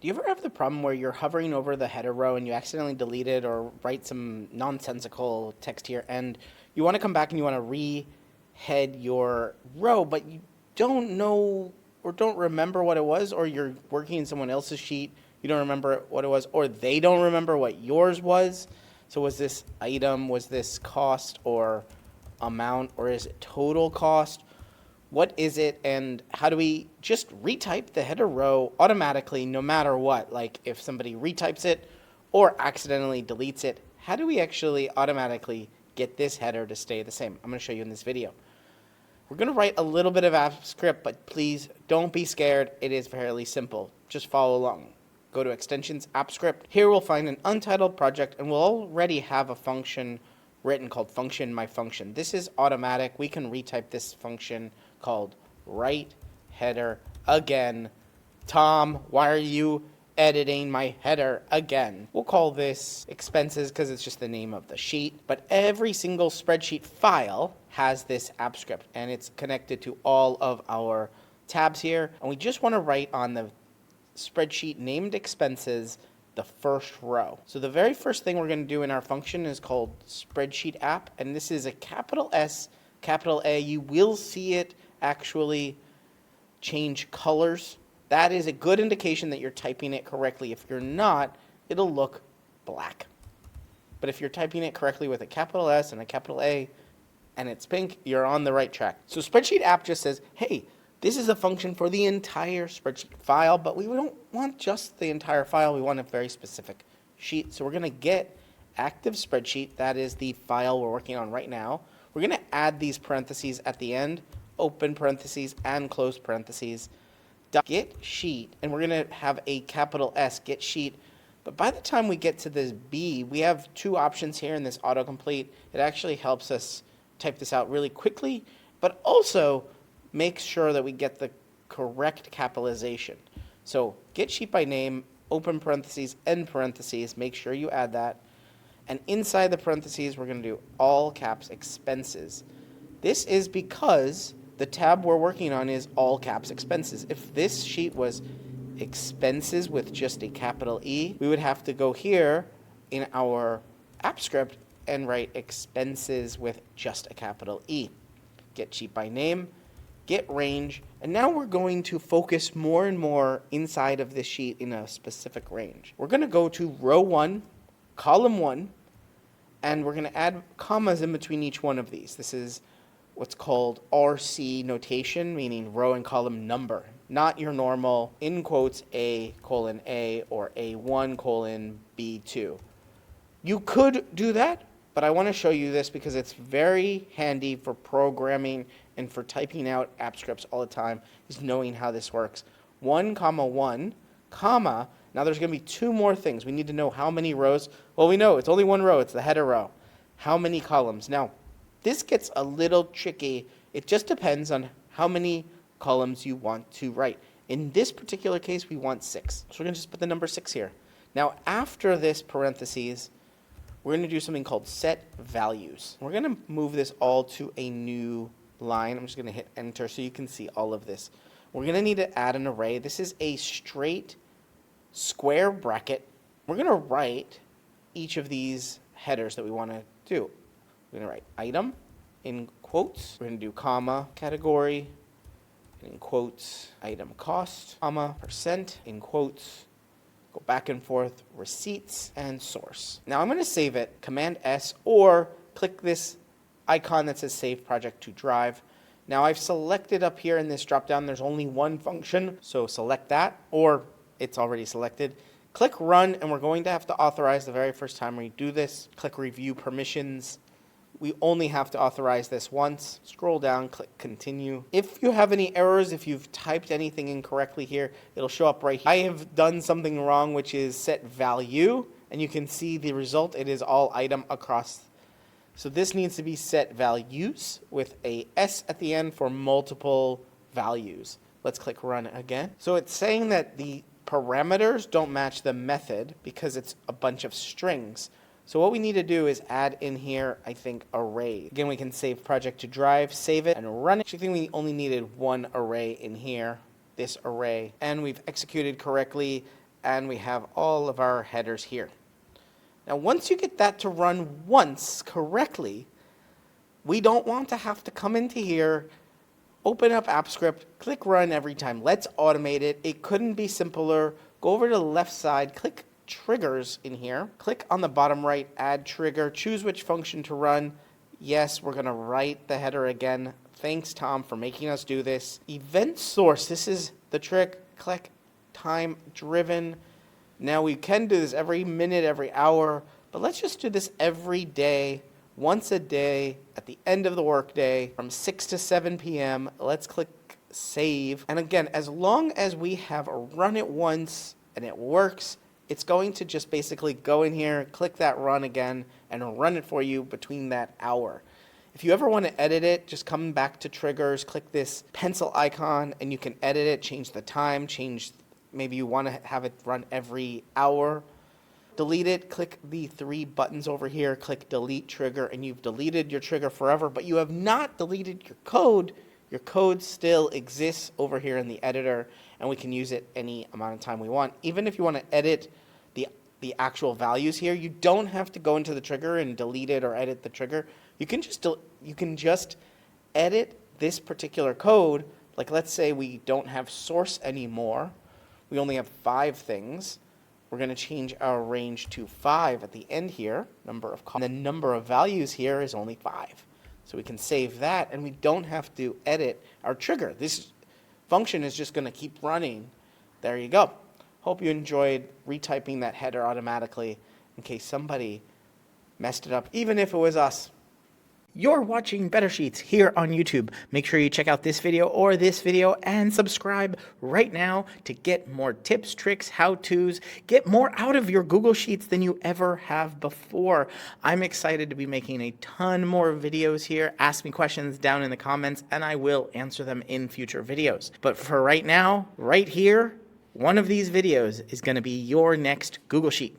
Do you ever have the problem where you're hovering over the header row and you accidentally delete it or write some nonsensical text here and you want to come back and you want to re-head your row, but you don't know or don't remember what it was, or you're working in someone else's sheet, you don't remember what it was, or they don't remember what yours was? So was this item, was this cost or amount, or is it total cost? What is it, and how do we just retype the header row automatically no matter what? Like if somebody retypes it or accidentally deletes it, how do we actually automatically get this header to stay the same? I'm going to show you in this video. We're going to write a little bit of app script, but please don't be scared. It is fairly simple. Just follow along. Go to extensions, app script. Here we'll find an untitled project, and we'll already have a function written called function my function. This is automatic. We can retype this function called write header again. Tom, why are you editing my header again? We'll call this expenses because it's just the name of the sheet, but every single spreadsheet file has this app script and it's connected to all of our tabs here, and we just want to write on the spreadsheet named expenses the first row. So the very first thing we're going to do in our function is called SpreadsheetApp, and this is a capital S, capital A. You will see it actually change colors. That is a good indication that you're typing it correctly. If you're not, it'll look black. But if you're typing it correctly with a capital S and a capital A and it's pink, you're on the right track. So SpreadsheetApp just says, hey, this is a function for the entire spreadsheet file, but we don't want just the entire file. We want a very specific sheet. So we're going to get active spreadsheet. That is the file we're working on right now. We're going to add these parentheses at the end, open parentheses and close parentheses. Get sheet, and we're going to have a capital S, get sheet. But by the time we get to this B, we have two options here in this autocomplete. It actually helps us type this out really quickly, but also make sure that we get the correct capitalization. So get sheet by name, open parentheses, end parentheses, make sure you add that. And inside the parentheses, we're going to do all caps expenses. This is because the tab we're working on is all caps expenses. If this sheet was expenses with just a capital E, we would have to go here in our app script and write expenses with just a capital E. Get sheet by name, get range, and now we're going to focus more and more inside of this sheet in a specific range. We're going to go to row 1, column 1, and we're going to add commas in between each one of these. This is what's called RC notation, meaning row and column number, not your normal in quotes A colon A or A1 colon B2. You could do that, but I want to show you this because it's very handy for programming and for typing out app scripts all the time, is knowing how this works. 1, 1, comma, now there's going to be two more things. We need to know how many rows. Well, we know it's only one row, it's the header row. How many columns? Now, this gets a little tricky. It just depends on how many columns you want to write. In this particular case, we want 6. So we're going to just put the number 6 here. Now, after this parentheses, we're going to do something called setValues. We're going to move this all to a new line. I'm just going to hit enter so you can see all of this. We're going to need to add an array. This is a straight square bracket. We're going to write each of these headers that we want to do. We're going to write item in quotes. We're going to do comma, category, in quotes, item cost, comma, percent, in quotes, go back and forth, receipts, and source. Now I'm going to save it, Command S, or click this icon that says Save Project to Drive. Now I've selected up here in this drop-down, there's only one function, so select that, or it's already selected. Click Run, and we're going to have to authorize the very first time we do this. Click Review Permissions. We only have to authorize this once. Scroll down, click Continue. If you have any errors, if you've typed anything incorrectly here, it'll show up right here. I have done something wrong, which is set value, and you can see the result. It is all item across. So this needs to be set values with a S at the end for multiple values. Let's click Run again. So it's saying that the parameters don't match the method because it's a bunch of strings. So what we need to do is add in here, I think, array. Again, we can save project to drive, save it, and run it. Actually, I think we only needed one array in here, this array. And we've executed correctly. and we have all of our headers here. Now, once you get that to run once correctly, we don't want to have to come into here, open up AppScript, click run every time. Let's automate it. It couldn't be simpler. Go over to the left side, click triggers in here, click on the bottom right, add trigger, choose which function to run. Yes, we're going to write the header again. Thanks, Tom, for making us do this. Event source, this is the trick. Click time driven. Now we can do this every minute, every hour, but let's just do this every day, once a day, at the end of the workday, from 6 to 7 p.m. Let's click save. And again, as long as we have run it once and it works, it's going to just basically go in here, click that run again, and it'll run it for you between that hour. If you ever want to edit it, just come back to triggers, click this pencil icon, and you can edit it, change the time, maybe you want to have it run every hour. Delete it, click the 3 buttons over here, click delete trigger, and you've deleted your trigger forever, but you have not deleted your code. Your code still exists over here in the editor, and we can use it any amount of time we want. Even if you want to edit the actual values here, you don't have to go into the trigger and delete it or edit the trigger. You can just edit this particular code. Like, let's say we don't have source anymore. We only have 5 things. We're going to change our range to 5 at the end here. Number of columns. The number of values here is only 5. So we can save that, and we don't have to edit our trigger. This function is just going to keep running. There you go. Hope you enjoyed retyping that header automatically in case somebody messed it up, even if it was us. You're watching Better Sheets here on YouTube. Make sure you check out this video or this video and subscribe right now to get more tips, tricks, how-tos, get more out of your Google Sheets than you ever have before. I'm excited to be making a ton more videos here. Ask me questions down in the comments and I will answer them in future videos. But for right now, right here, one of these videos is going to be your next Google Sheet.